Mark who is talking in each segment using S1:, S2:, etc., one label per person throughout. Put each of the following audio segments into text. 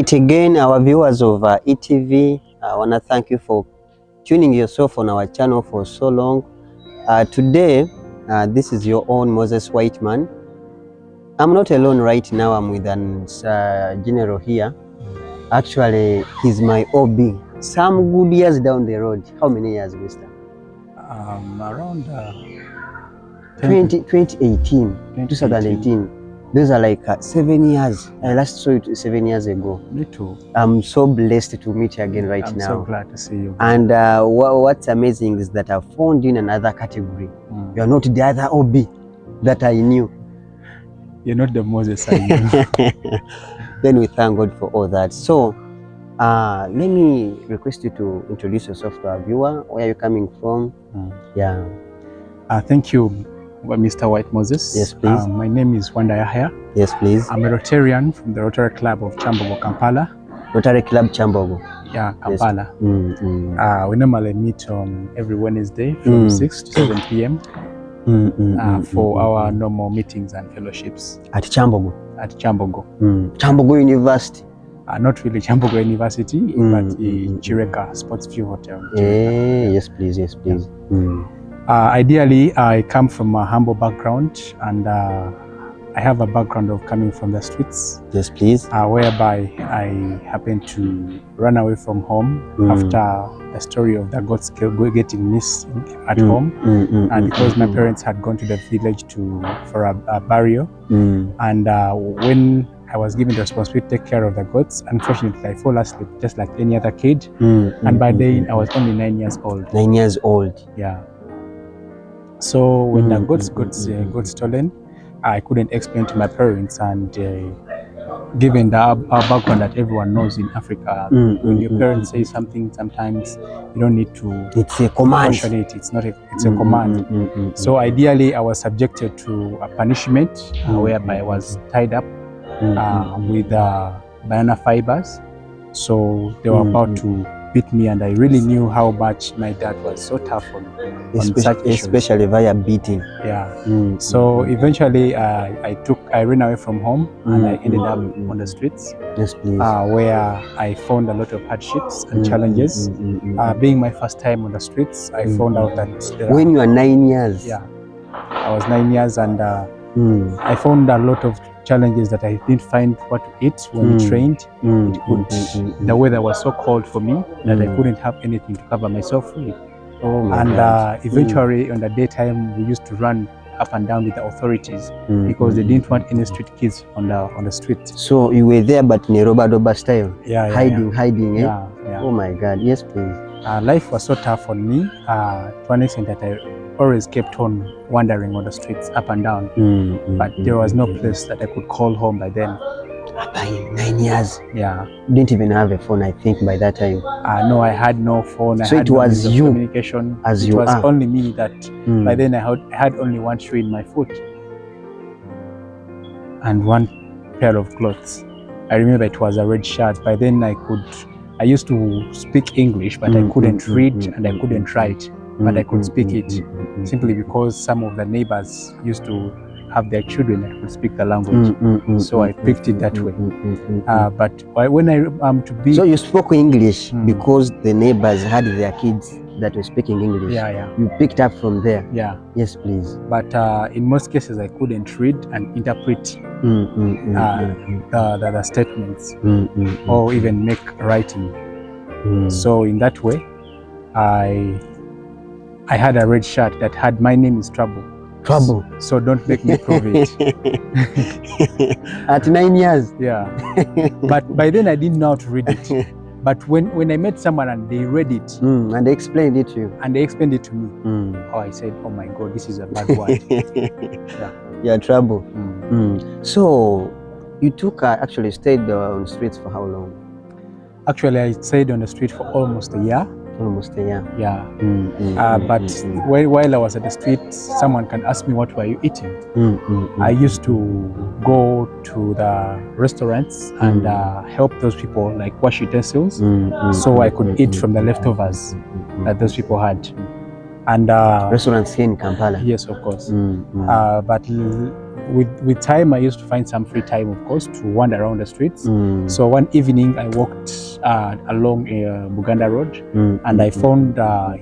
S1: It again, our viewers of ETV, I want to thank you for tuning yourself on our channel for so long. Today, this is your own Moses Whiteman. I'm not alone right now. I'm with an general here. Actually, he's my OB. Some good years down the road. How many years, mister?
S2: Around
S1: 2018, 2018. Those are like 7 years. I last saw you 7 years ago.
S2: Me too.
S1: I'm so blessed to meet you again now.
S2: I'm so glad to see you.
S1: And what's amazing is that I found you in another category. You're not the other OB that I knew.
S2: You're not the Moses I knew.
S1: Then we thank God for all that. So let me request you to introduce yourself to our viewer. Where are you coming from? Yeah.
S2: Thank you, Mr. White Moses.
S1: Yes, please.
S2: My name is Wanda Yahaya.
S1: Yes, please.
S2: I'm a Rotarian from the Rotary Club of Chambogo, Kampala.
S1: Rotary Club Chambogo.
S2: Yeah, Kampala.
S1: Yes.
S2: We normally meet on every Wednesday from 6 to 7 p.m. For our normal meetings and fellowships.
S1: At Chambogo?
S2: At Chambogo.
S1: Chambogo University?
S2: Not really Chambogo University, but Chireka Sports View Hotel.
S1: Yes, please. Yes, please.
S2: Ideally, I come from a humble background, and I have a background of coming from the streets.
S1: Yes, please.
S2: Whereby I happened to run away from home after the story of the goats getting missing at home, and because my parents had gone to the village for a burial, and when I was given the responsibility to take care of the goats, unfortunately I fall asleep just like any other kid, and by then I was only 9 years old.
S1: 9 years old.
S2: Yeah. So when the goats got stolen, I couldn't explain to my parents, and given our background that everyone knows in Africa, when your parents say something, sometimes you don't need to.
S1: It's a command.
S2: It's not. It's a command. So ideally, I was subjected to a punishment whereby I was tied up with banana fibers. So they were about to beat me, and I really knew how much my dad was so tough on such issues. Especially
S1: via beating.
S2: Yeah. So eventually I ran away from home, and I ended up on the streets.
S1: Yes, please.
S2: Where I found a lot of hardships and challenges. Being my first time on the streets, I found out that
S1: when you are 9 years.
S2: Yeah, I was 9 years, and I found a lot of challenges that I didn't find what to eat when we trained. The weather was so cold for me that I couldn't have anything to cover myself with. Eventually, on the daytime, we used to run up and down with the authorities because they didn't want any street kids on the street.
S1: So you were there, but in a roba style. Hiding.
S2: Yeah.
S1: Oh my God! Yes, please.
S2: Life was so tough on me to an extent that I always kept on wandering on the streets up and down, but there was no place that I could call home by then.
S1: By 9 years?
S2: Yeah.
S1: You didn't even have a phone, I think, by that time.
S2: No, I had no phone.
S1: So it was you,
S2: communication. It was only me that by then I had only one shoe in my foot and one pair of clothes. I remember it was a red shirt. By then I used to speak English, but I couldn't read and I couldn't write. But I could speak it simply because some of the neighbors used to have their children that could speak the language. So I picked it that way. But when
S1: So you spoke English because the neighbors had their kids that were speaking English.
S2: Yeah.
S1: You picked up from there.
S2: Yeah.
S1: Yes, please.
S2: But in most cases, I couldn't read and interpret the statements or even make writing. So in that way, I had a red shirt that had "My name is Trouble."
S1: Trouble.
S2: So don't make me prove it.
S1: At 9 years.
S2: Yeah. But by then I didn't know how to read it. But when I met someone and they read it,
S1: and they explained it to you,
S2: to me, I said, "Oh my God, this is a bad word."
S1: Yeah, trouble. So you actually stayed on the streets for how long?
S2: Actually, I stayed on the street for almost a year.
S1: Almost a year.
S2: Yeah. But while I was at the street, someone can ask me, "What were you eating?" I used to go to the restaurants and help those people, like wash utensils, so I could eat from the leftovers that those people had. And
S1: restaurants here in Kampala.
S2: Yes, of course. But with time, I used to find some free time, of course, to wander around the streets. So one evening, I walked along Buganda Road, and I found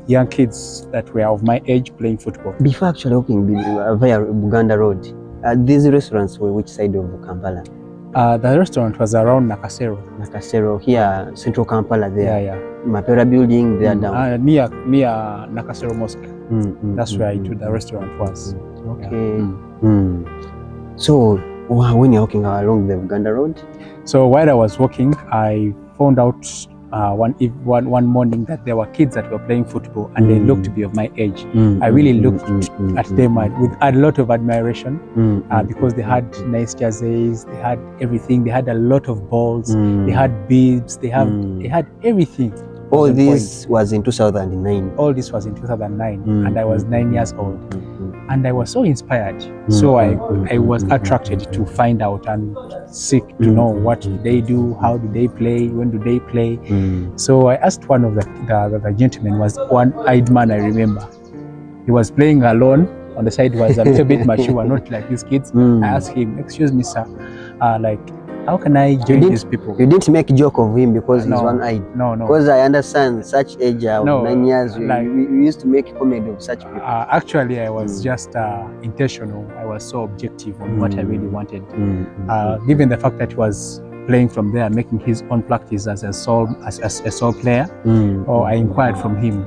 S2: young kids that were of my age playing football.
S1: Before actually walking via Buganda Road, these restaurants were which side of Kampala?
S2: The restaurant was around
S1: Nakasero, here, Central Kampala there.
S2: Yeah.
S1: Mapera building there down.
S2: Near Nakasero Mosque. That's where the restaurant was.
S1: Okay. So when you're walking along the Buganda Road?
S2: So while I was walking, I found out one morning that there were kids that were playing football, and they looked to be of my age. I really looked at them with a lot of admiration, because they had nice jerseys, they had everything, they had a lot of balls, they had bibs, they had everything.
S1: All this was in 2009?
S2: All this was in 2009, and I was 9 years old. And I was so inspired. So I was attracted to find out and seek to know what do they do, how do they play, when do they play. So I asked one of the gentlemen, was one-eyed man, I remember. He was playing alone. On the side was a little bit mature, not like these kids. I asked him, "Excuse me, sir, how can I join these people?"
S1: You didn't make a joke of him because he's one-eyed?
S2: No.
S1: Because I understand such age of 9 years, you used to make comedy of such people.
S2: Actually, I was just intentional. I was so objective on what I really wanted. Given the fact that he was playing from there, making his own practice as a sole player, I inquired from him,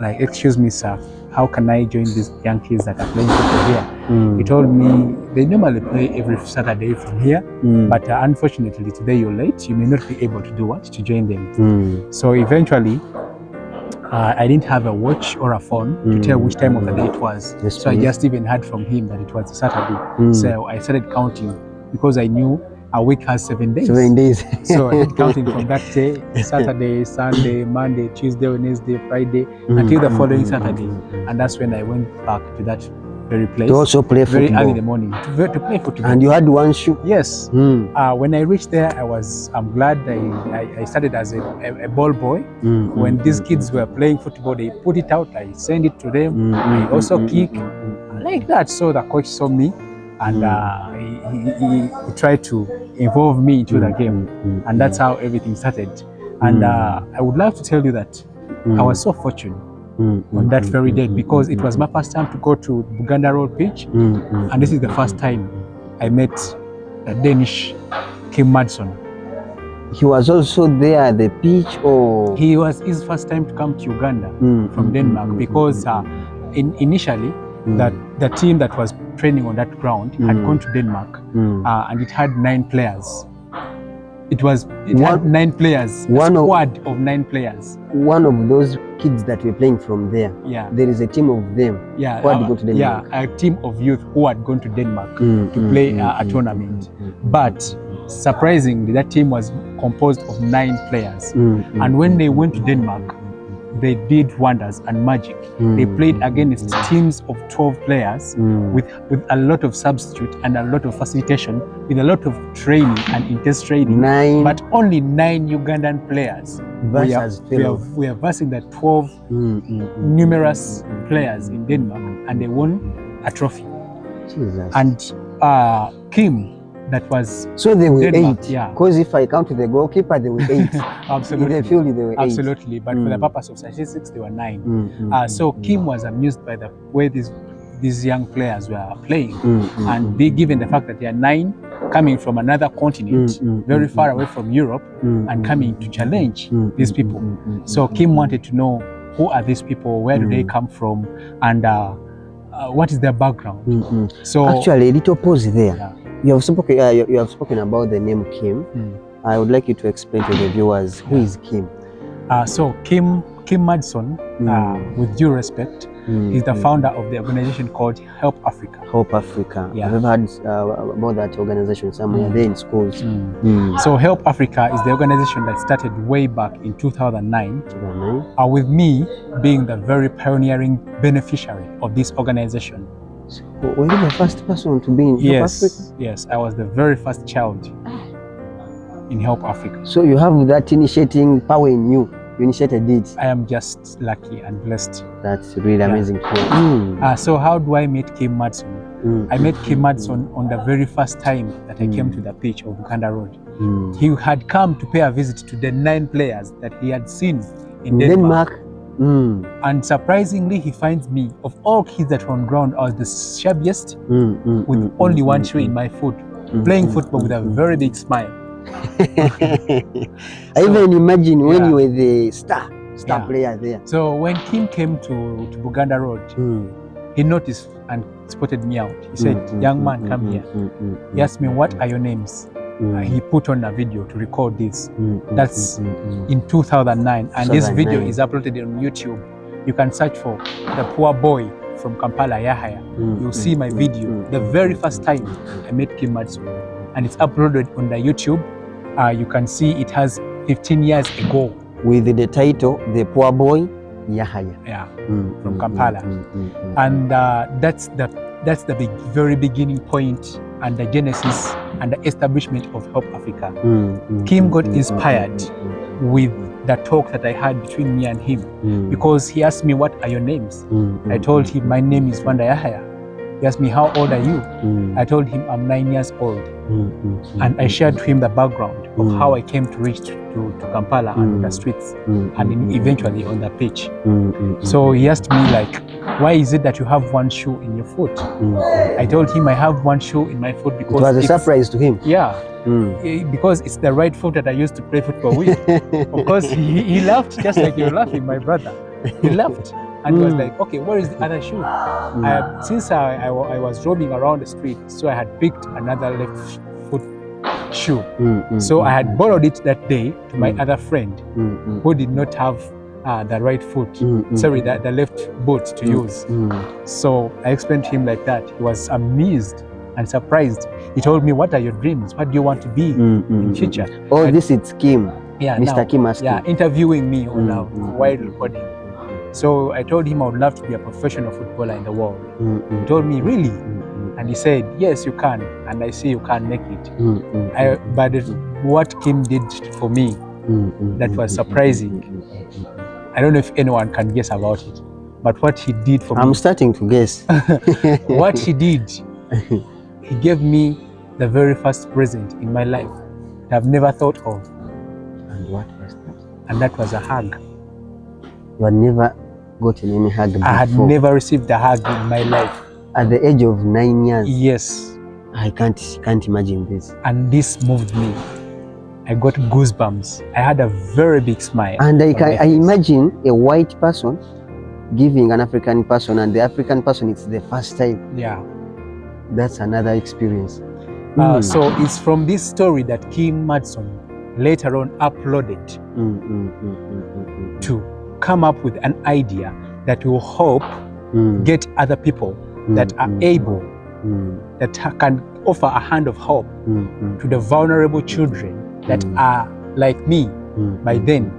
S2: like, "Excuse me, sir, how can I join these young kids that are playing football here?" He told me they normally play every Saturday from here, but unfortunately today you're late, you may not be able to do what? To join them. So eventually, I didn't have a watch or a phone to tell which time of the day it was. So I just even heard from him that it was a Saturday. So I started counting, because I knew a week has 7 days.
S1: 7 days.
S2: So I started counting from that day: Saturday, Sunday, Monday, Tuesday, Wednesday, Friday, until the following Saturday. And that's when I went back to that very place.
S1: To also play football?
S2: Very early in the morning, to play football.
S1: And you had one shoe?
S2: Yes. When I reached there, I'm glad I started as a ball boy. When these kids were playing football, they put it out, I send it to them. I also kick, like that. So the coach saw me, and he tried to involve me into the game, and that's how everything started. And I would like to tell you that I was so fortunate on that very day, because it was my first time to go to Buganda Road pitch, and this is the first time I met the Danish Kim Madsen.
S1: He was also there at the pitch, or?
S2: He was his first time to come to Uganda from Denmark, because initially the team that was training on that ground had gone to Denmark, and it had 9 players. It had 9 players, a squad of 9 players.
S1: One of those kids that were playing from there, there is a team of them who had gone to Denmark.
S2: Yeah, a team of youth who had gone to Denmark to play a tournament. But surprisingly, that team was composed of 9 players. And when they went to Denmark, they did wonders and magic. They played against teams of 12 players with a lot of substitute and a lot of facilitation, with a lot of training and intense training.
S1: 9.
S2: But only 9 Ugandan players. We are versing the 12 numerous players in Denmark, and they won a trophy.
S1: Jesus.
S2: And Kim, that was
S1: so they were
S2: Denmark,
S1: 8. Because if I count the goalkeeper, they were 8.
S2: Absolutely.
S1: In the field, they were 8.
S2: Absolutely. But for the purpose of statistics, they were 9. So Kim was amused by the way these young players were playing, and given the fact that they are 9 coming from another continent, very far away from Europe, and coming to challenge these people. So Kim wanted to know, who are these people, where do they come from, and what is their background. So
S1: actually, a little pause there. You have spoken about the name Kim. I would like you to explain to the viewers, who is Kim?
S2: So Kim Madsen, with due respect, is the founder of the organization called Help Africa.
S1: Help Africa. Yeah. I've heard about that organization somewhere there in schools.
S2: So Help Africa is the organization that started way back in 2009, with me being the very pioneering beneficiary of this organization.
S1: So were you the first person to be in Help Africa?
S2: Yes, I was the very first child in Help Africa.
S1: So you have that initiating power in you. You initiated it.
S2: I am just lucky and blessed.
S1: That's really amazing.
S2: So how do I meet Kim Madsen? I met Kim Madson on the very first time that I came to the pitch of Wanda Road. He had come to pay a visit to the 9 players that he had seen in Denmark. And surprisingly, he finds me, of all kids that were on ground, I was the shabbiest with only one shoe in my foot, playing football with a very big smile.
S1: I even imagine when you were the star player there.
S2: So when Kim came to Buganda Road, he noticed and spotted me out. He said, young man, come here. He asked me, what are your names? He put on a video to record this. That's in 2009. And this video is uploaded on YouTube. You can search for The Poor Boy from Kampala, Yahaya. You'll see my video. The very first time I met Kim Madson. And it's uploaded on the YouTube. You can see it has 15 years ago.
S1: With the title, The Poor Boy, Yahaya.
S2: Yeah, from Kampala. And that's the very beginning point and the genesis and the establishment of Help Africa. Kim got inspired with the talk that I had between me and him because he asked me, what are your names? I told him, my name is Wanda Yahaya. He asked me, how old are you? I told him, I'm 9 years old. And I shared to him the background of how I came to reach to Kampala and on the streets and eventually on the pitch. So he asked me, like, why is it that you have one shoe in your foot? I told him I have one shoe in my foot because
S1: it was a surprise to him.
S2: Yeah, because it's the right foot that I used to play football with. Of course, he laughed just like you're laughing, my brother. He laughed. And he was like, okay, where is the other shoe? Since I was roaming around the street, so I had picked another left foot shoe. So I had borrowed it that day to my other friend who did not have the right foot, sorry, the left boot to use. So I explained to him like that. He was amazed and surprised. He told me, what are your dreams? What do you want to be in future?
S1: Oh, this is Kim.
S2: Yeah,
S1: Mr. Kim asking.
S2: Yeah, interviewing me on while recording. So I told him I would love to be a professional footballer in the world. He told me, really? And he said, yes, you can. And I see you can make it. But what Kim did for me, that was surprising. I don't know if anyone can guess about it. But what he did for me...
S1: I'm starting to guess.
S2: What he did, he gave me the very first present in my life that I've never thought of.
S1: And what was that?
S2: And that was a hug.
S1: You had never gotten any hug before?
S2: I had never received a hug in my life.
S1: At the age of 9 years?
S2: Yes.
S1: I can't imagine this.
S2: And this moved me. I got goosebumps. I had a very big smile.
S1: And I imagine a white person giving an African person, and the African person, it's the first time.
S2: Yeah.
S1: That's another experience.
S2: So it's from this story that Kim Madson later on uploaded to come up with an idea that will help get other people that are able, that can offer a hand of hope to the vulnerable children that are like me by then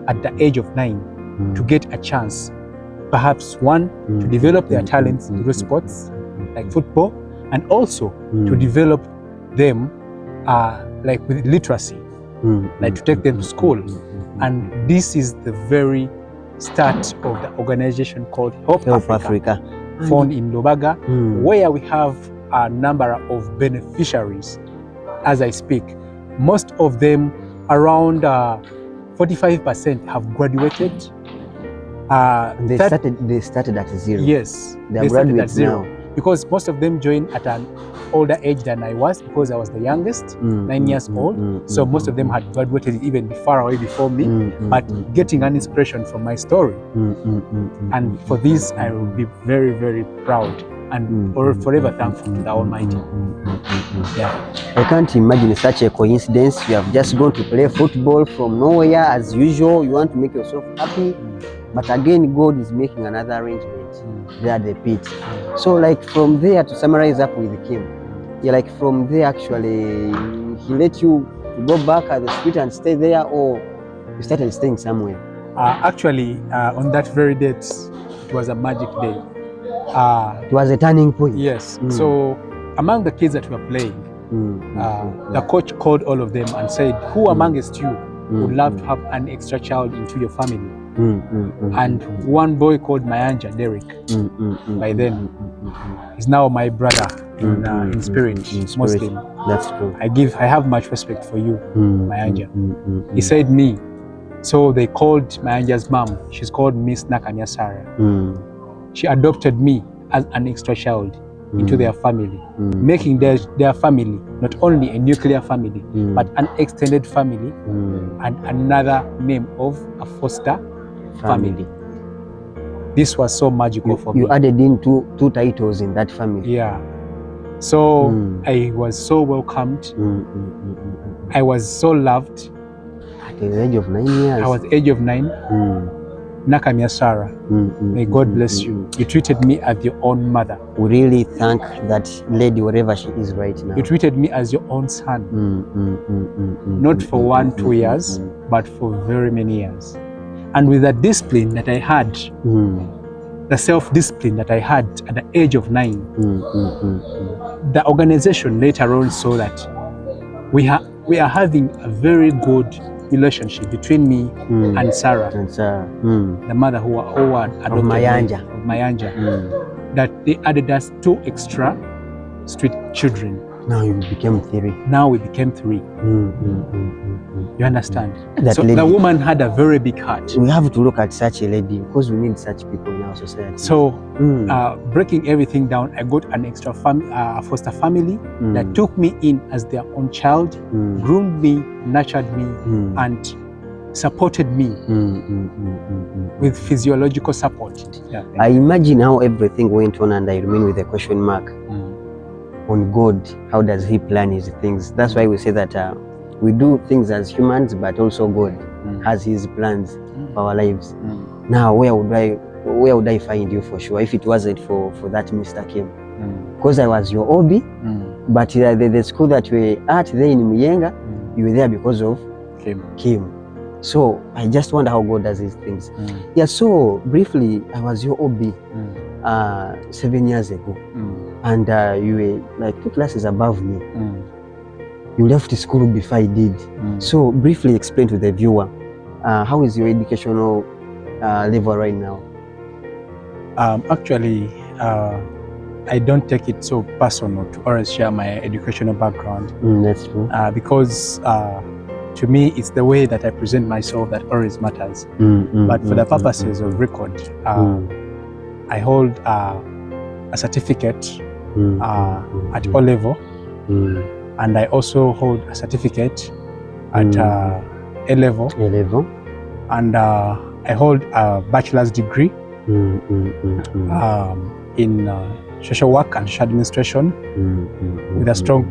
S2: at the age of 9 to get a chance, perhaps one, to develop their talents through sports like football, and also to develop them like with literacy, like to take them to school. And this is the very start of the organization called Help Africa, found in Lubaga, where we have a number of beneficiaries as I speak. Most of them, around 45%, have graduated.
S1: They started at zero.
S2: Yes,
S1: they started at zero.
S2: Because most of them joined at an older age than I was, because I was the youngest, 9 years old. So most of them had graduated even far away before me, but getting an inspiration from my story. And for this, I will be very, very proud and forever thankful to the Almighty. Yeah.
S1: I can't imagine such a coincidence. You have just gone to play football from nowhere as usual. You want to make yourself happy, but again, God is making another arrangement there at the pit. So like from there, to summarize up with Kim, yeah, like from there actually, he let you go back at the street and stay there, or you started staying somewhere?
S2: Actually, on that very date, it was a magic day.
S1: It was a turning point.
S2: Yes. So among the kids that were playing, the coach called all of them and said, who amongst you would love to have an extra child into your family? and one boy called Mayanja, Derek. By then, he's now my brother in spirit, Muslim.
S1: That's true.
S2: I have much respect for you, Mayanja. He said me. So they called Mayanja's mom. She's called Miss Nakanyasara. She adopted me as an extra child into their family, making their family not only a nuclear family, but an extended family and another name of a foster family. This was so magical for me.
S1: You added in two titles in that family.
S2: Yeah. So I was so welcomed. I was so loved.
S1: At the age of 9 years.
S2: I was age of 9. Nakanyasara, may God bless you. You treated me as your own mother.
S1: We really thank that lady wherever she is right now.
S2: You treated me as your own son. Not for 1-2 years, but for very many years. And with the discipline that I had, the self-discipline that I had at the age of 9, the organization later on saw that we are having a very good relationship between me and Sarah, the mother who had adopted Mayanja, that they added us 2 extra street children.
S1: Now you became 3.
S2: Now we became 3. You understand?
S1: That
S2: so
S1: lady,
S2: the woman had a very big heart.
S1: We have to look at such a lady because we need such people in our society.
S2: So breaking everything down, I got an extra foster family that took me in as their own child, groomed me, nurtured me, and supported me with physiological support. Yeah,
S1: I imagine how everything went on, and I remain with a question mark on God. How does He plan His things? That's why we say that we do things as humans, but also God has His plans for our lives. Now, where would I find you for sure if it wasn't for that Mr. Kim? Because I was your OB, but the school that we were at there in Miyenga, you were there because of Kim. So I just wonder how God does His things. Yeah. So briefly, I was your OB 7 years ago, and you were like 2 classes above me. You left school before I did. So briefly explain to the viewer, how is your educational level right now?
S2: Actually, I don't take it so personal to always share my educational background.
S1: That's true.
S2: Because to me, it's the way that I present myself that always matters. But for the purposes of record, I hold a certificate at O level, and I also hold a certificate at A level, and I hold a bachelor's degree in social work and social administration with a strong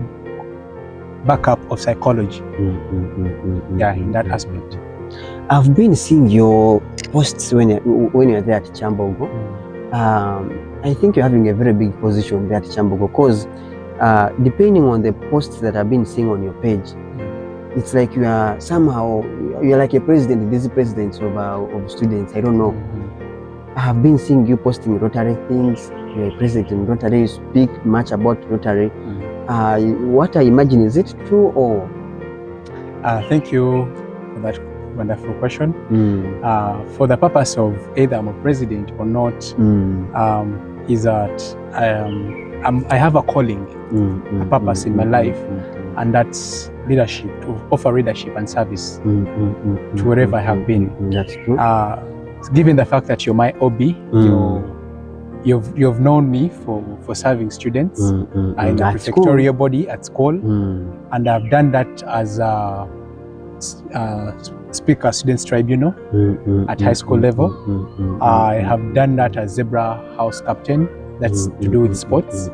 S2: backup of psychology. Yeah, in that aspect.
S1: I've been seeing your posts when you're there at Chambogo. I think you're having a very big position there at Chambogo, because depending on the posts that I've been seeing on your page, it's like you are somehow, you're like a president, this president of students. I don't know. I have been seeing you posting Rotary things. You're a president in Rotary, you speak much about Rotary. What I imagine, is it true or?
S2: Thank you for that wonderful question. For the purpose of either I'm a president or not, is that I have a calling, a purpose in my life, and that's leadership, to offer leadership and service to wherever I have been.
S1: That's true.
S2: Given the fact that you're my OB, you've known me for serving students in the prefectorial body at school, and I've done that as a Speaker Students Tribunal at high school level. I have done that as Zebra House Captain, that's to do with sports,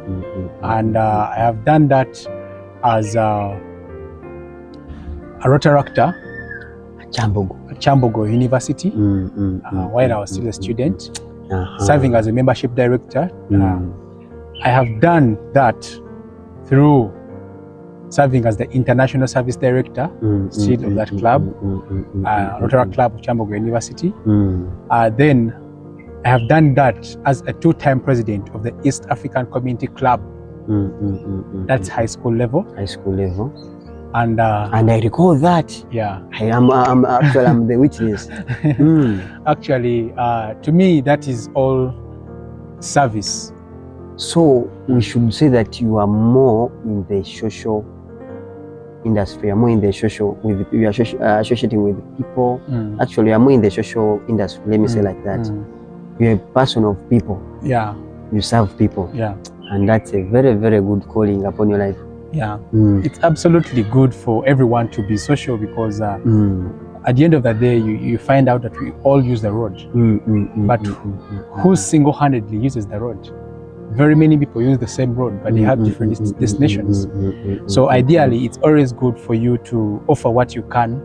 S2: and I have done that as a Rotaractor at Chambogo University while I was still a student, serving as a membership director. I have done that through serving as the international service director still of that club, Rotary Club of Chambogo University. Then I have done that as a 2-time president of the East African Community Club. That's high school level. And
S1: I recall that.
S2: Yeah.
S1: I'm actually I'm the witness.
S2: Actually, to me, that is all service.
S1: So we should say that you are more in the social industry. You're more in the social you are associating with people. Actually, you're more in the social industry. Let me say like that. You're a person of people.
S2: Yeah.
S1: You serve people.
S2: Yeah.
S1: And that's a very, very good calling upon your life.
S2: Yeah. It's absolutely good for everyone to be social because at the end of the day, you find out that we all use the road. But who single-handedly uses the road? Very many people use the same road, but they have different destinations. So ideally, it's always good for you to offer what you can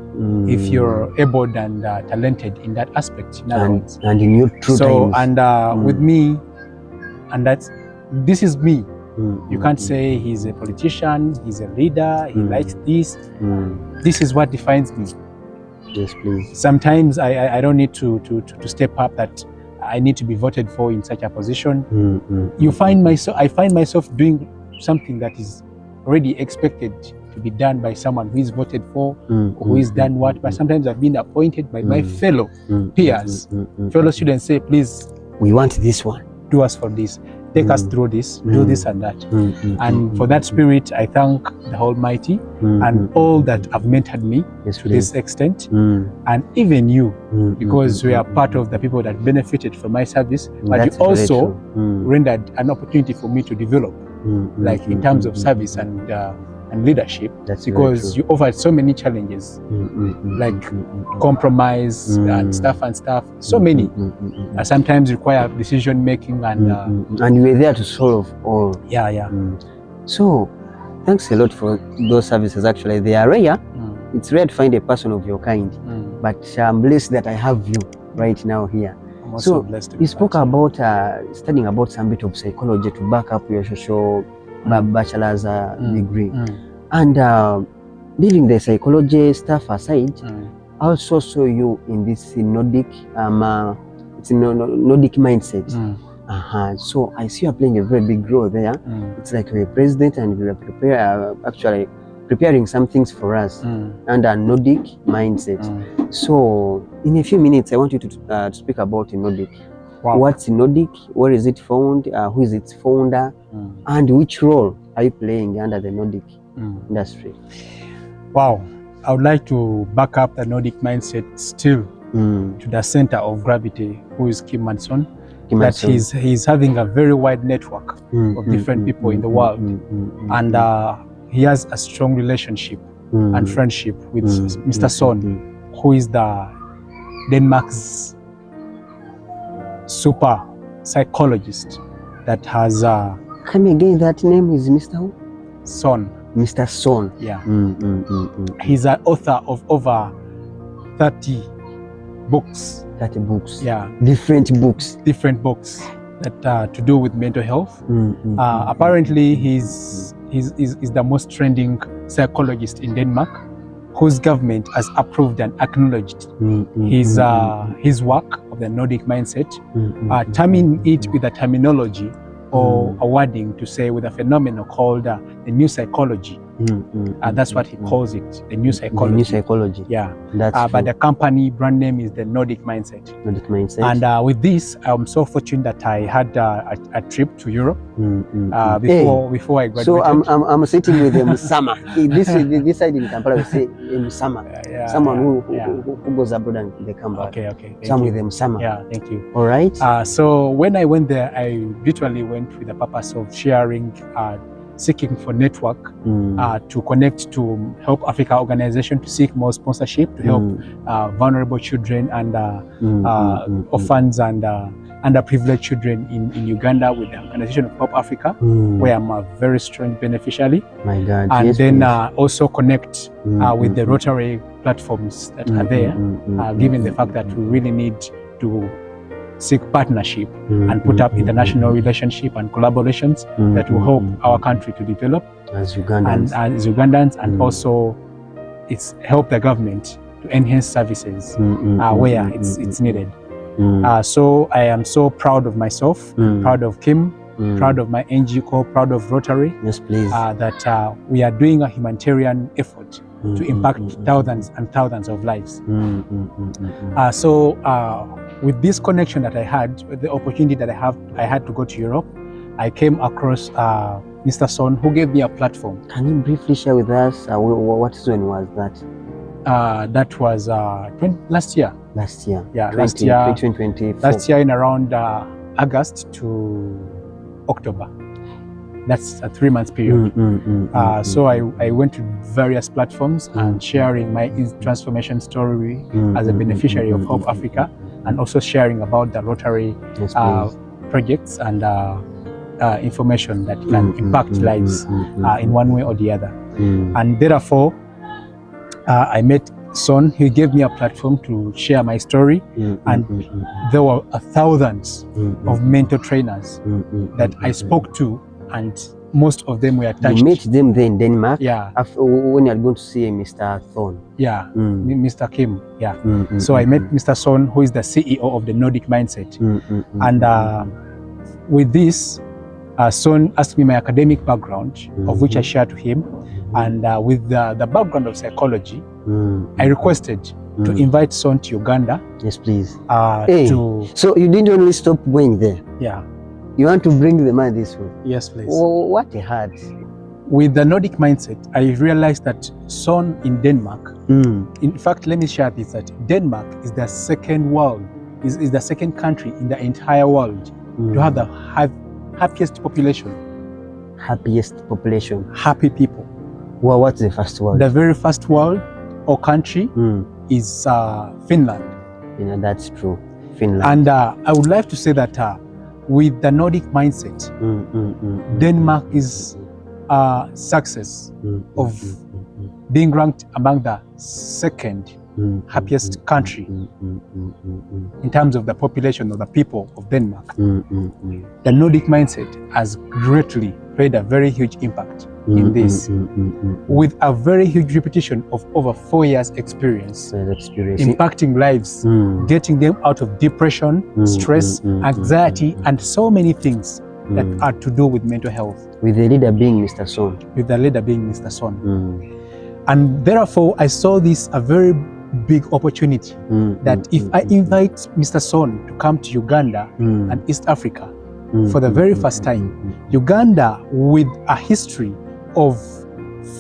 S2: if you're able and talented in that aspect.
S1: And in your true times.
S2: And with me, and this is me. You can't say he's a politician, he's a leader, he likes this. This is what defines me.
S1: Yes, please.
S2: Sometimes I don't need to step up that I need to be voted for in such a position. I find myself doing something that is already expected to be done by someone who is voted for, who is done what. But sometimes I've been appointed by my fellow peers, fellow students say, please,
S1: we want this one.
S2: Do us for this. Take us through this, do this and that. And for that spirit, I thank the Almighty and all that have mentored me to this extent. And even you, because we are part of the people that benefited from my service, but you also rendered an opportunity for me to develop, like in terms of service and leadership.
S1: That's
S2: because you offered so many challenges, like compromise and stuff. So many sometimes require decision making
S1: and you were there to solve all. So thanks a lot for those services. Actually, they are rare. It's rare to find a person of your kind, but I'm blessed that I have you right now here. So you spoke about studying about some bit of psychology to back up your social bachelor's degree, and leaving the psychology stuff aside, I also saw you in this Nordic Nordic mindset. So I see you are playing a very big role there. It's like you're a president and you are actually preparing some things for us under Nordic mindset. So in a few minutes, I want you to speak about Nordic. What's Nordic? Where is it found? Who is its founder? And which role are you playing under the Nordic industry?
S2: Wow. I would like to back up the Nordic mindset still to the center of gravity, who is Kim Manson. That he's having a very wide network of different people in the world. And he has a strong relationship and friendship with Mr. Son, who is the Denmark's super psychologist that has
S1: come again, that name is Mr. who?
S2: Son.
S1: Mr. Son.
S2: Yeah. He's an author of over 30 books.
S1: 30 books.
S2: Yeah.
S1: Different books
S2: that to do with mental health. Apparently he's the most trending psychologist in Denmark, whose government has approved and acknowledged his work of the Nordic mindset, terming it with a terminology or a wording to say with a phenomenon called the new psychology. That's what he calls it, the new psychology.
S1: The new psychology.
S2: Yeah. But the company brand name is the Nordic Mindset. Nordic Mindset. And with this, I'm so fortunate that I had a trip to Europe before I graduated.
S1: So I'm sitting with Musama. This side in Kampala we say Musama. Someone who goes abroad and they come back.
S2: Okay.
S1: Some with Musama.
S2: Yeah, thank you.
S1: All right.
S2: So when I went there, I literally went with the purpose of sharing, seeking for network to connect to help Africa organization to seek more sponsorship to help vulnerable children and orphans and underprivileged children in Uganda with the Organization of Help Africa, where I'm a very strong beneficiary.
S1: My God.
S2: And
S1: yes,
S2: then also connect with the Rotary platforms that are there, given the fact that we really need to seek partnership and put up international relationship and collaborations that will help our country to develop
S1: as
S2: Ugandans, and also it's help the government to enhance services where it's needed. So I am so proud of myself, proud of Kim, proud of my NGO, proud of Rotary.
S1: Yes, please.
S2: That we are doing a humanitarian effort to impact thousands and thousands of lives. So with this connection that I had, with the opportunity that I had to go to Europe, I came across Mr. Son, who gave me a platform.
S1: Can you briefly share with us what zone was that?
S2: That was last year.
S1: Last year?
S2: Yeah, last year.
S1: 2024.
S2: Last year in around August to October. That's a 3-month period. So I went to various platforms and sharing my transformation story as a beneficiary of Hope Africa, and also sharing about the Rotary projects and information that can impact lives in one way or the other. And therefore, I met Son. He gave me a platform to share my story, and there were thousands of mentor trainers that I spoke to, and most of them were touched.
S1: You met them there in Denmark?
S2: Yeah.
S1: When you are going to see Mr. Thorn?
S2: Yeah, Mr. Kim. Yeah. So I met Mr. Son, who is the CEO of the Nordic Mindset. And with this, Son asked me my academic background, of which I shared to him. And with the background of psychology, I requested to invite Son to Uganda.
S1: Yes, please.
S2: So
S1: you didn't only stop going there?
S2: Yeah.
S1: You want to bring the man this way?
S2: Yes, please.
S1: Oh, what a heart.
S2: With the Nordic Mindset, I realized that Son in Denmark, in fact, let me share this, that Denmark is the second is the second country in the entire world to have the happiest population.
S1: Happiest population?
S2: Happy people.
S1: Well, what's the first world?
S2: The very first world or country is Finland.
S1: You know, that's true. Finland.
S2: And I would like to say that with the Nordic Mindset, Denmark is a success of being ranked among the second happiest country in terms of the population of the people of Denmark. The Nordic Mindset has greatly played a very huge impact in this, with a very huge repetition of over 4 years experience, impacting lives, getting them out of depression, stress, anxiety, and so many things that are to do with mental health.
S1: With the leader being Mr. Son.
S2: With the leader being Mr. Son. And therefore, I saw this a very big opportunity that if I invite Mr. Son to come to Uganda and East Africa for the very first time, Uganda, with a history of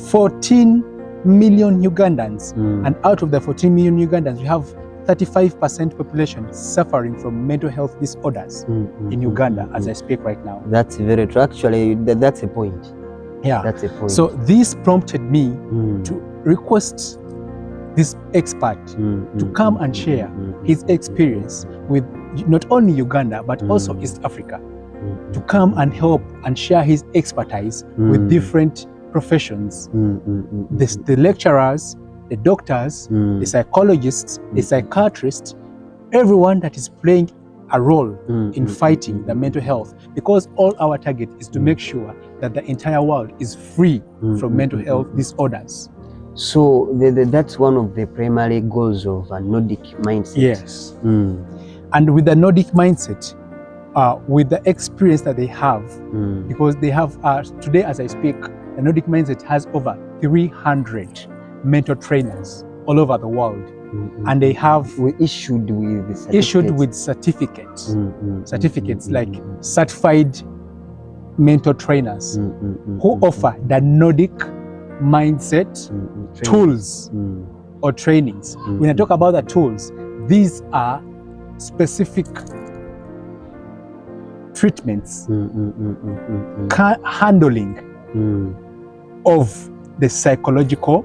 S2: 14 million Ugandans, and out of the 14 million Ugandans, we have 35% population suffering from mental health disorders in Uganda as I speak right now.
S1: That's very true. Actually, that's a point.
S2: Yeah,
S1: that's a point.
S2: So this prompted me to request this expert to come and share his experience with not only Uganda but also East Africa, to come and help and share his expertise with different professions. The lecturers, the doctors, the psychologists, the psychiatrists, everyone that is playing a role in fighting the mental health, because all our target is to make sure that the entire world is free from mental health disorders.
S1: So that's one of the primary goals of a Nordic Mindset.
S2: Yes. And with the Nordic Mindset, with the experience that they have, because they have, today as I speak, the Nordic Mindset has over 300 mentor trainers all over the world. And they have
S1: issued with certificates.
S2: Certificates like certified mentor trainers who offer the Nordic Mindset tools or trainings. When I talk about the tools, these are specific treatments, handling of the psychological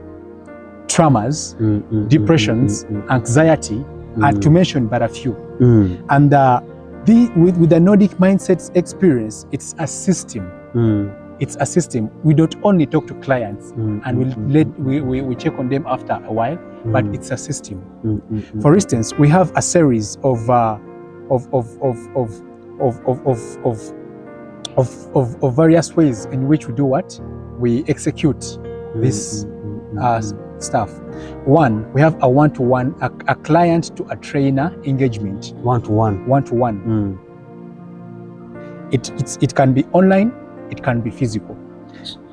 S2: traumas, depressions, anxiety, and to mention but a few. And with the Nordic Mindset's experience, it's a system. It's a system. We don't only talk to clients and we check on them after a while, but it's a system. For instance, we have a series of various ways in which we do what? We execute this stuff. One, we have a one-to-one, a client to a trainer engagement.
S1: One-to-one.
S2: One-to-one. It can be online, it can be physical.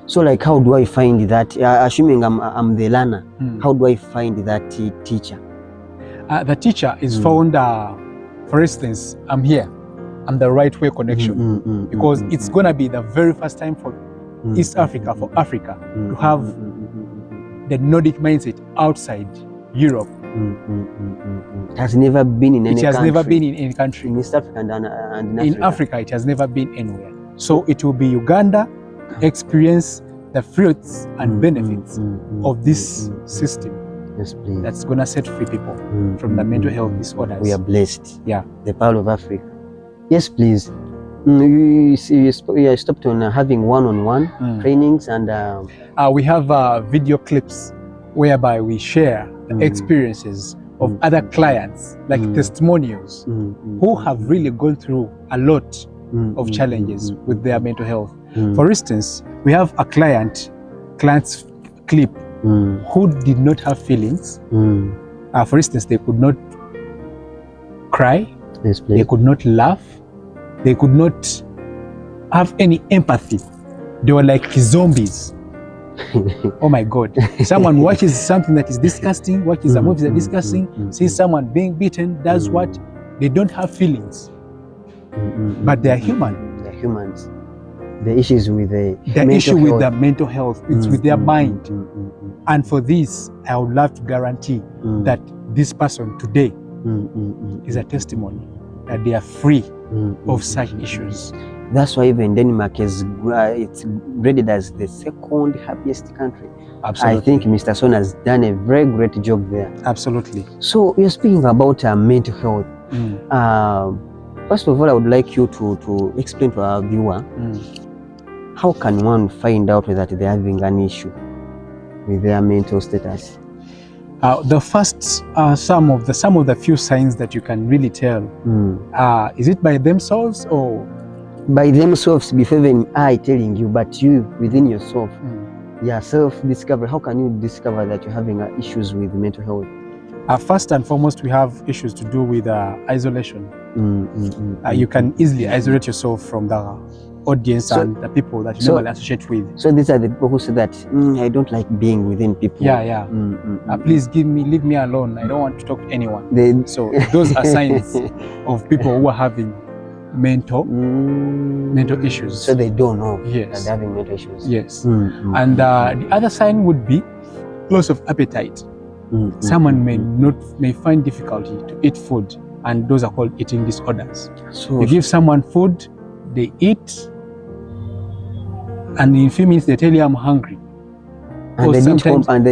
S1: So like, how do I find that, assuming I'm the learner, how do I find that teacher?
S2: The teacher is found, for instance, I'm here, I'm the right way connection, because it's gonna be the very first time for East Africa, for Africa, to have the Nordic mindset outside Europe.
S1: It has never been in any country.
S2: It has never been in any country.
S1: In East Africa and in Africa.
S2: In Africa, it has never been anywhere. So it will be Uganda experience the fruits and benefits of this system.
S1: Yes, please.
S2: That's going to set free people from the mental health disorders.
S1: We are blessed.
S2: Yeah.
S1: The power of Africa. Yes, please. You stopped on having one-on-one trainings, and
S2: we have video clips whereby we share the experiences of other clients, like testimonials, who have really gone through a lot of challenges with their mental health. For instance, we have a client's clip who did not have feelings. For instance, they could not cry, they could not laugh, they could not have any empathy. They were like zombies. Oh my God. Someone watches something that is disgusting, watches a movie that is disgusting, sees someone being beaten, does what? They don't have feelings. But they are human.
S1: They're humans. The issue is with the
S2: mental health. It's with their mind. And for this, I would love to guarantee that this person today is a testimony that they are free of such issues.
S1: That's why even Denmark is it's graded as the second happiest country.
S2: Absolutely.
S1: I think Mr. Son has done a very great job there.
S2: Absolutely.
S1: So you're speaking about mental health. First of all, I would like you to explain to our viewer, how can one find out that they're having an issue with their mental status?
S2: The first, some of the few signs that you can really tell, is it by themselves or?
S1: By themselves, before even I telling you, but you within yourself, your self-discovery. How can you discover that you're having issues with mental health?
S2: First and foremost, we have issues to do with isolation. You can easily isolate yourself from the audience and the people that you normally associate with.
S1: So these are the people who say that, I don't like being within people.
S2: Yeah. Please leave me alone. I don't want to talk to anyone. So those are signs of people who are having mental issues.
S1: So they don't know that
S2: yes.
S1: they're having mental issues.
S2: Yes. And the other sign would be loss of appetite. Someone may find difficulty to eat food, and those are called eating disorders. So you give someone food, they eat, and in a few minutes they tell you I'm hungry.
S1: And they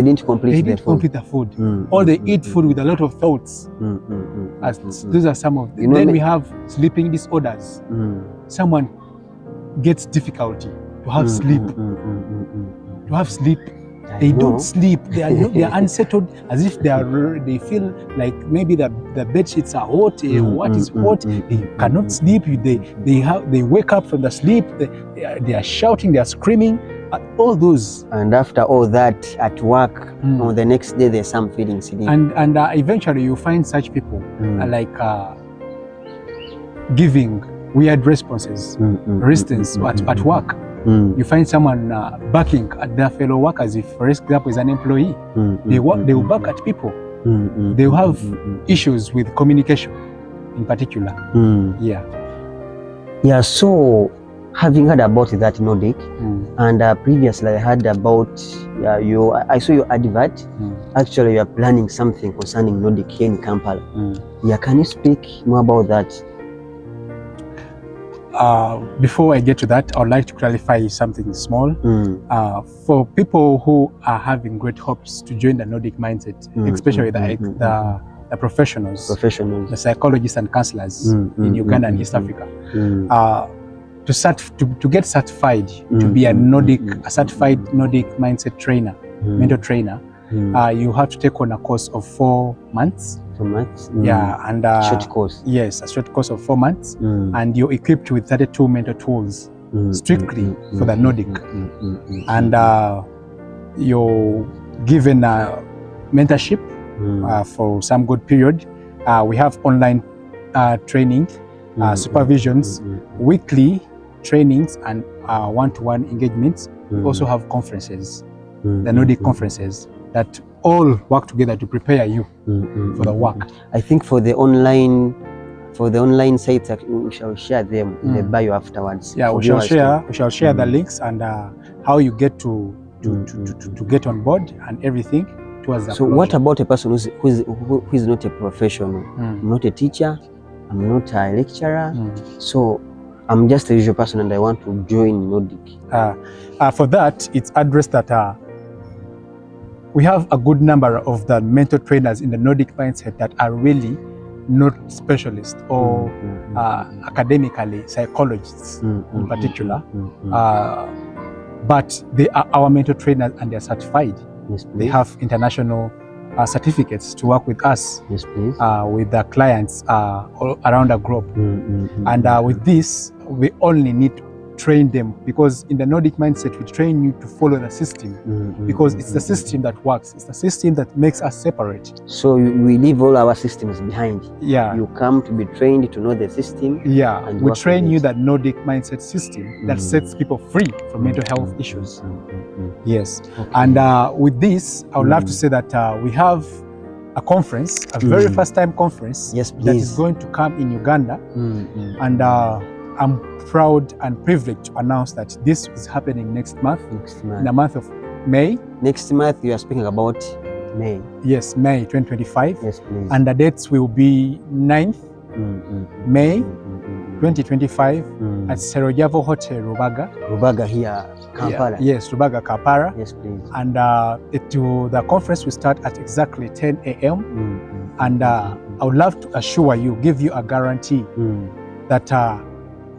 S1: didn't complete
S2: the food. Or they eat food with a lot of thoughts. Those are some of them. Then we have sleeping disorders. Someone gets difficulty to have sleep. They don't sleep. They are unsettled, as if they feel like maybe the bed sheets are hot. What is hot? They cannot sleep. They wake up from the sleep. They are shouting. They are screaming. All those.
S1: And after all that, at work, on the next day, there's some feelings.
S2: And eventually, you find such people like giving weird responses. For instance, at work. You find someone barking at their fellow workers. If, for example, is an employee, they will bark at people. They will have issues with communication, in particular.
S1: Yeah. So, having heard about that Nordic, and previously I heard about I saw your advert. Actually, you are planning something concerning Nordic here in Kampala. Yeah, can you speak more about that?
S2: Before I get to that, I would like to clarify something small. For people who are having great hopes to join the Nordic Mindset, especially the professionals, the psychologists and counselors in Uganda and East Africa, to get certified to be a certified Nordic Mindset trainer, mentor trainer, you have to take on a course of 4 months.
S1: 4 months?
S2: Yeah, and
S1: short course.
S2: Yes, a short course of 4 months, and you're equipped with 32 mentor tools strictly for the Nordic, and you're given mentorship for some good period. We have online training, supervisions weekly trainings and one-to-one engagements. We also have conferences, the Nordic conferences, that all work together to prepare you for the work.
S1: I think for the online sites, we shall share them in the bio afterwards.
S2: Yeah, we shall share the links and how you get to get on board and everything towards that.
S1: So what about a person who is not a professional? I'm not a teacher, I'm not a lecturer, so I'm just a usual person and I want to join Nordic.
S2: For that, it's addressed that we have a good number of the mentor trainers in the Nordic Mindset that are really not specialists or academically psychologists in particular, but they are our mentor trainers and they are certified.
S1: Yes,
S2: they have international certificates to work with us,
S1: yes, please.
S2: With the clients all around the globe. And with this, we only need to train them, because in the Nordic Mindset, we train you to follow the system, because it's the system that works. It's the system that makes us separate.
S1: So we leave all our systems behind.
S2: Yeah.
S1: You come to be trained to know the system.
S2: Yeah. And we train you that Nordic Mindset system that sets people free from mental health issues. Yes. Okay. And with this, I would love to say that we have a conference, a very first time conference,
S1: yes, please,
S2: that is going to come in Uganda. And I'm proud and privileged to announce that this is happening next month. In the month of May.
S1: Next month, you are speaking about May.
S2: Yes, May 2025.
S1: Yes, please.
S2: And the dates will be 9th May 2025 at Serojavo Hotel, Rubaga.
S1: Rubaga here, Kampala.
S2: Yeah. Yes, Rubaga, Kampala.
S1: Yes, please.
S2: And the conference will start at exactly 10 a.m. And I would love to assure you, give you a guarantee that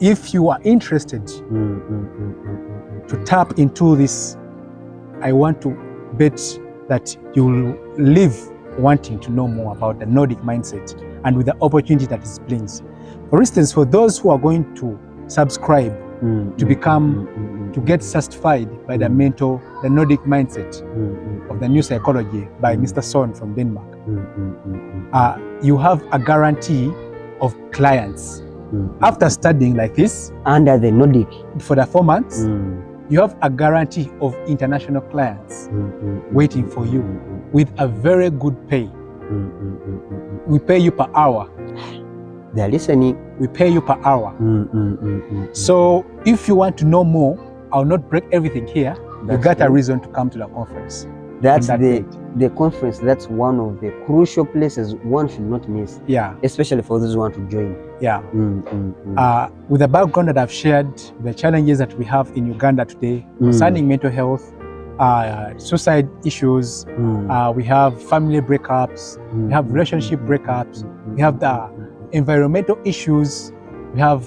S2: if you are interested to tap into this, I want to bet that you will leave wanting to know more about the Nordic Mindset and with the opportunity that it brings. For instance, for those who are going to subscribe to become, to get certified by the Nordic Mindset of the new psychology by Mr. Son from Denmark, you have a guarantee of clients. After studying like this
S1: under the Nordic
S2: for the 4 months, you have a guarantee of international clients waiting for you with a very good pay. We pay you per hour.
S1: They are listening.
S2: We pay you per hour. So if you want to know more, I'll not break everything here. You got a reason to come to the conference.
S1: That's the conference. That's one of the crucial places one should not miss.
S2: Yeah. Especially
S1: for those who want to join.
S2: Yeah. With the background that I've shared, the challenges that we have in Uganda today concerning mental health, suicide issues, we have family breakups, we have relationship breakups, we have the environmental issues, we have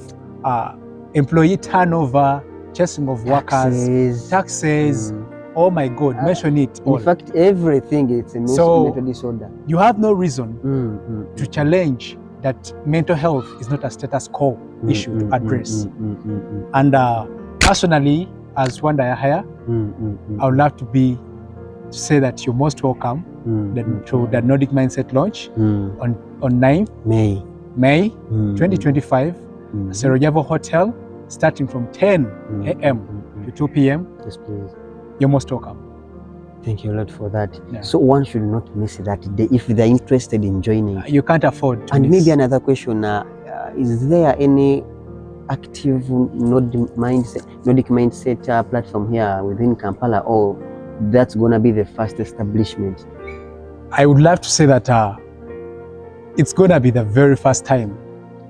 S2: employee turnover, chasing of workers, taxes. Oh my God, mention it all.
S1: In fact, everything, it's a mental disorder.
S2: You have no reason to challenge that mental health is not a status quo issue to address. And personally, as Wanda Yahaya, I would love to say that you're most welcome to the Nordic Mindset launch on 9th May 2025, Serojavo Hotel, starting from 10 a.m. to 2 p.m.
S1: Yes, please.
S2: You're most welcome.
S1: Thank you a lot for that.
S2: Yeah.
S1: So one should not miss that day if they're interested in joining.
S2: You can't afford to
S1: And
S2: miss.
S1: Maybe another question, is there any active Nordic Mindset platform here within Kampala, or that's going to be the first establishment?
S2: I would love to say that it's going to be the very first time.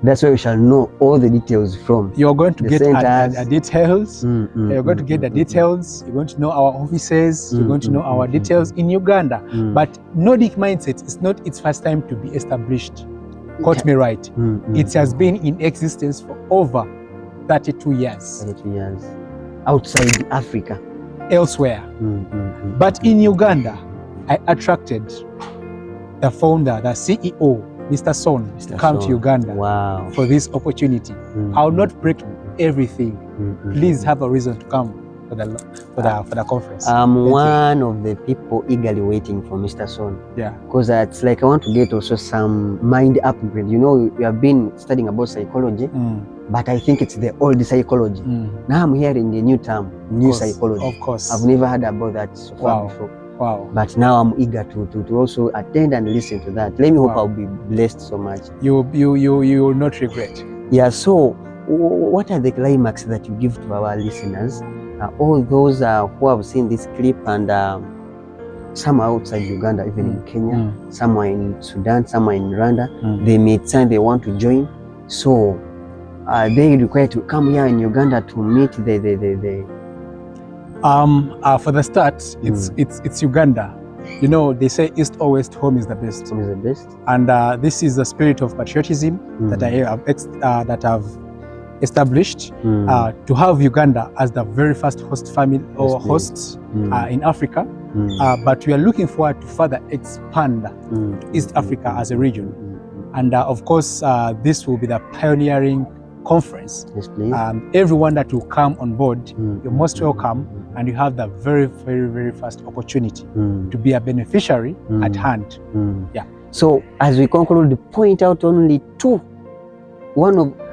S1: That's where we shall know all the details from.
S2: You're going to get the details. You're going to get the details. You're going to know our offices. You're going to know our details in Uganda. But Nordic Mindset is not its first time to be established. Quote me right. It has been in existence for over 32 years.
S1: 32 years. Outside Africa.
S2: Elsewhere. But in Uganda, I attracted the founder, the CEO, Mr. Son, to come to Uganda for this opportunity. I'll not break everything. Please have a reason to come. for the conference.
S1: I'm one of the people eagerly waiting for Mr. Son.
S2: Yeah.
S1: Because it's like I want to get also some mind upgrade. You know, we have been studying about psychology, but I think it's the old psychology. Now I'm hearing the new term, new psychology.
S2: Of course.
S1: I've never heard about that so far before.
S2: Wow.
S1: But now I'm eager to also attend and listen to that. Let me hope I'll be blessed so much.
S2: You will not regret.
S1: Yeah, so what are the climax that you give to our listeners? All those who have seen this clip, and some are outside Uganda, even in Kenya, some are in Sudan, some are in Rwanda. They may say they want to join. So they require to come here in Uganda to meet
S2: for the start, it's Uganda. You know, they say East or West, home is the best.
S1: Home is the best.
S2: And this is the spirit of patriotism that I've established to have Uganda as the very first host family or host in Africa. But we are looking forward to further expand East Africa as a region. And of course, this will be the pioneering conference.
S1: Yes, please.
S2: Everyone that will come on board, you're most welcome, and you have the very, very, very first opportunity to be a beneficiary at hand. Yeah.
S1: So as we conclude, point out only two.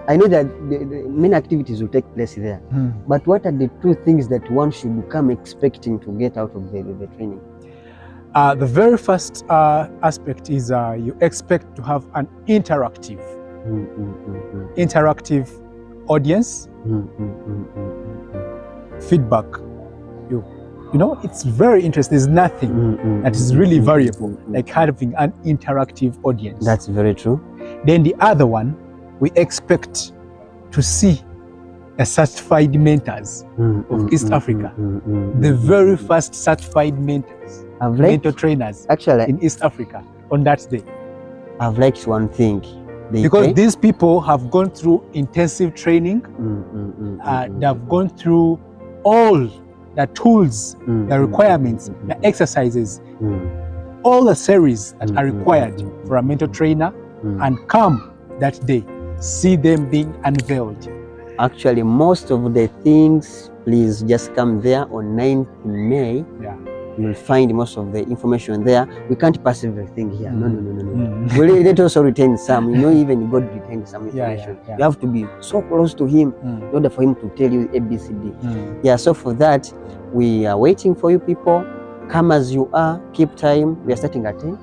S1: I know that the many activities will take place there, but what are the two things that one should come expecting to get out of the training?
S2: The very first aspect is you expect to have an interactive audience, feedback. You know, it's very interesting. There's nothing that is really variable like having an interactive audience.
S1: That's very true.
S2: Then the other one, we expect to see a certified mentors of East Africa, the very first certified mentors, mentor trainers
S1: actually
S2: in East Africa on that day.
S1: I've liked one thing.
S2: Because these people have gone through intensive training, they have gone through all the tools, the requirements, the exercises, all the series that are required for a mentor trainer, and come that day, see them being unveiled.
S1: Actually, most of the things, please just come there on 9th May. Yeah. You'll find most of the information there. We can't pass everything here. No. Let also retain some. You know, even God retains some information. You have to be so close to Him in order for Him to tell you ABCD. Yeah, so for that, we are waiting for you people. Come as you are, keep time. We are starting at 10.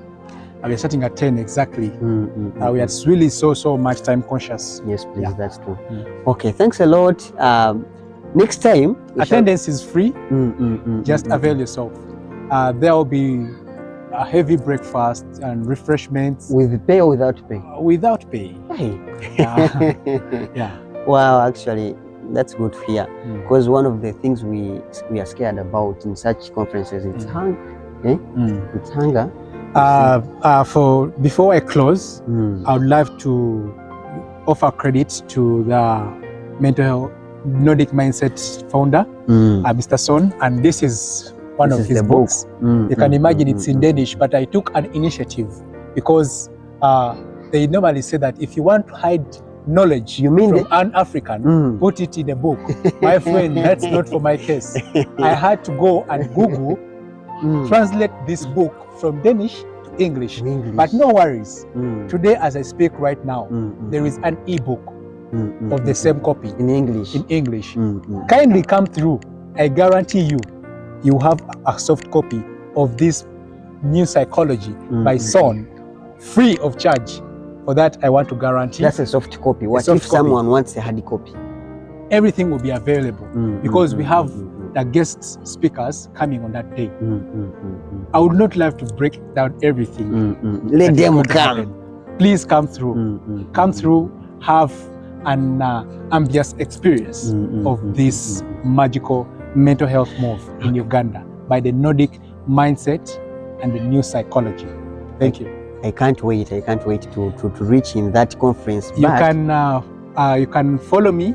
S2: We are starting at 10 exactly. We are really so much time conscious.
S1: Yes, please, that's true. Okay, thanks a lot. Next time,
S2: attendance is free. Just avail yourself. There will be a heavy breakfast and refreshments.
S1: With pay or without pay?
S2: Without pay.
S1: Hey. Yeah. Wow, actually, that's good to hear. Because one of the things we are scared about in such conferences is hunger. It's hunger.
S2: Before I close, I would like to offer credit to the mental health Nordic Mindset founder, Mr. Son, and this is one of his books. You can imagine it's in Danish, but I took an initiative because they normally say that if you want to hide knowledge from an African, put it in a book. My friend, that's not for my case. I had to go and Google, translate this book from Danish to English. But no worries. Today, as I speak right now, there is an ebook of the same copy
S1: in English.
S2: Kindly come through. I guarantee you have a soft copy of this new psychology by Son, free of charge. For that, I want to guarantee.
S1: That's a soft copy. What if someone wants a hard copy?
S2: Everything will be available because we have the guest speakers coming on that day. I would not like to break down everything.
S1: Let them come.
S2: Please come through. Come through, have an ambitious experience of this magical mental health move in Uganda by the Nordic Mindset and the new psychology. Thank you.
S1: I can't wait. I can't wait to reach in that conference.
S2: You can follow me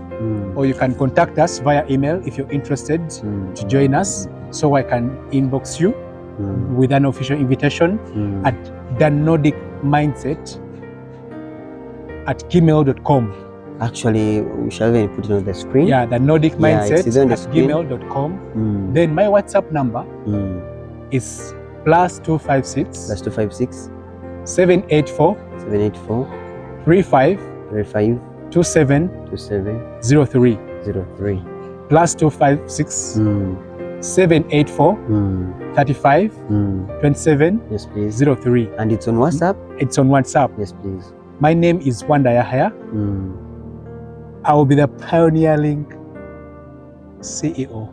S2: or you can contact us via email if you're interested to join us, so I can inbox you with an official invitation at the Nordic Mindset at gmail.com.
S1: Actually, we shall even put it on the screen.
S2: Yeah, the Nordic Mindset
S1: it's on the
S2: at
S1: screen.
S2: gmail.com. Then my WhatsApp number is +256
S1: +256
S2: 784 35 27 03 +256 784 35 27
S1: Yes, please.
S2: 03.
S1: And it's on WhatsApp?
S2: It's on WhatsApp.
S1: Yes, please.
S2: My name is Wanda Yahaya. I will be the pioneering CEO.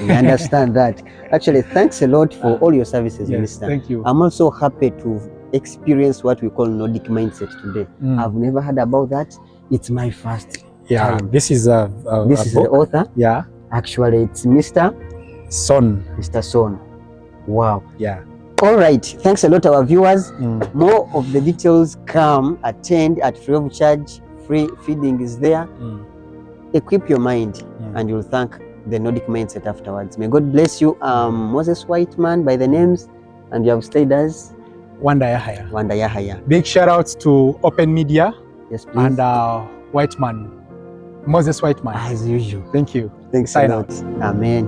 S1: We understand that. Actually, thanks a lot for all your services,
S2: Yes,
S1: Minister.
S2: thank you.
S1: I'm also happy to experience what we call Nordic Mindset today. I've never heard about that. It's my first time.
S2: This is a
S1: This is
S2: book.
S1: the author?
S2: Yeah.
S1: Actually, it's Mr.
S2: Son.
S1: Mr. Son. Wow.
S2: Yeah.
S1: All right. Thanks a lot, our viewers. More of the details come. Attend at free of charge. Free feeding is there. Equip your mind and you'll thank the Nordic Mindset afterwards. May God bless you. Moses Whiteman by the names, and you have stayed as
S2: Wanda Yahaya.
S1: Wanda Yahaya.
S2: Big shout outs to Open Media.
S1: Yes, please.
S2: And Whiteman, Moses Whiteman.
S1: As usual.
S2: Thank you.
S1: Thanks a lot. Amen.